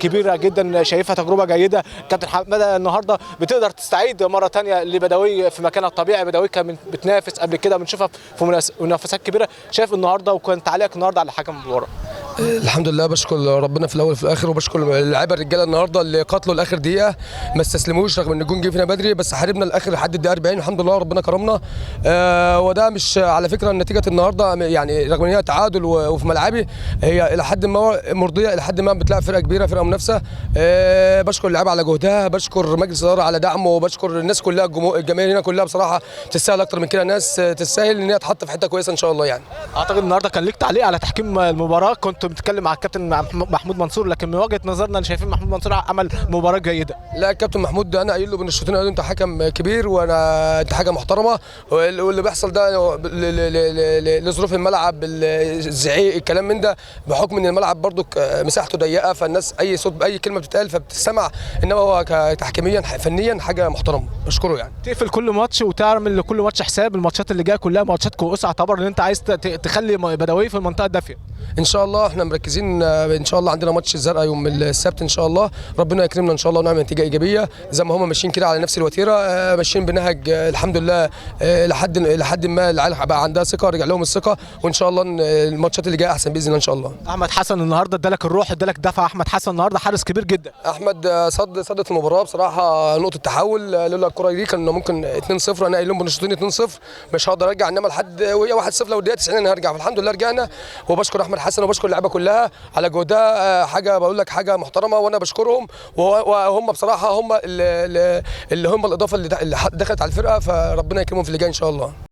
كبيره جدا، شايفها تجربه جيده. كابتن حماده النهارده بتقدر تستعيد مره ثانيه لبدوي في مكانها الطبيعي. بدوي كان بتنافس قبل كده، بنشوفها في منافسات كبيره. شايف النهارده وكان تعليقك النهارده على حكم المباراه؟ الحمد لله، بشكر ربنا في الاول وفي الاخر، وبشكر اللعيبه الرجاله النهارده اللي قاتلوا لاخر دقيقه، ما استسلموش رغم ان الجون جه فينا بدري، بس حاربنا لاخر لحد الدقيقه 40. الحمد لله ربنا كرمنا. وده مش على فكره نتيجه النهارده، يعني رغم ان هي تعادل وفي ملعبي، هي الى حد ما مرضيه، الى حد ما بتلاعب فرقه كبيره، فرقه منافسه. بشكر اللعيبه على جهدها، بشكر مجلس الاداره على دعمه، وبشكر الناس كلها، الجماهير هنا كلها بصراحه تستاهل اكتر من كده، ناس تستاهل ان هي تحط في حته كويسه ان شاء الله. يعني اعتقد النهارده كان ليك تعليق على تحكيم المباراه، كنت بتتكلم مع الكابتن محمود منصور، لكن من وجهه نظرنا شايفين محمود منصور عمل مباراه جيده. لا، الكابتن محمود انا قايل له بين الشوطين، قال له انت حكم كبير انت حاجه محترمه، واللي بيحصل ده لظروف الملعب، الزعيق، الكلام من ده، بحكم ان الملعب برضو مساحته ضيقه، فالناس اي صوت اي كلمه بتتقال فبتسمع، انما هو تحكيميا فنيا حاجه محترمه، بشكره. يعني تقفل كل ماتش وتعمل لكل ماتش حساب، الماتشات اللي جايه كلها ماتشات كؤوس، اعتبر ان انت عايز تخلي بدوي في المنطقه الدافيه. ان شاء الله احنا مركزين، ان شاء الله عندنا ماتش الزرقاء يوم السبت ان شاء الله، ربنا يكرمنا ان شاء الله ونعمل نتيجه ايجابيه زي ما هم ماشيين كده على نفس الوتيره، ماشيين بنهج الحمد لله، لحد ما العيال بقى عندها ثقه، رجع لهم الثقه، وان شاء الله الماتشات اللي جايه احسن باذن الله ان شاء الله. احمد حسن النهارده ادالك الروح، ادالك دفعه. احمد حسن النهارده حارس كبير جدا. احمد صدت المباراه بصراحه، نقطه تحول، لولا الكره دي كان ممكن 2-0، انا قايل لهم بالشوطين 2-0 مش هقدر ارجع، انما لحد وهي 1-0 لو الدقيقه 90 انا هرجع، فالحمد لله رجعنا. وبشكر احمد حسن وبشكر اللعيبه كلها على جهدها، حاجه بقول لك حاجه محترمه، وانا بشكرهم، وهم بصراحه هم اللي هم الاضافه اللي دخلت على الفرقه، فربنا يكرمهم في اللي جاي ان شاء الله.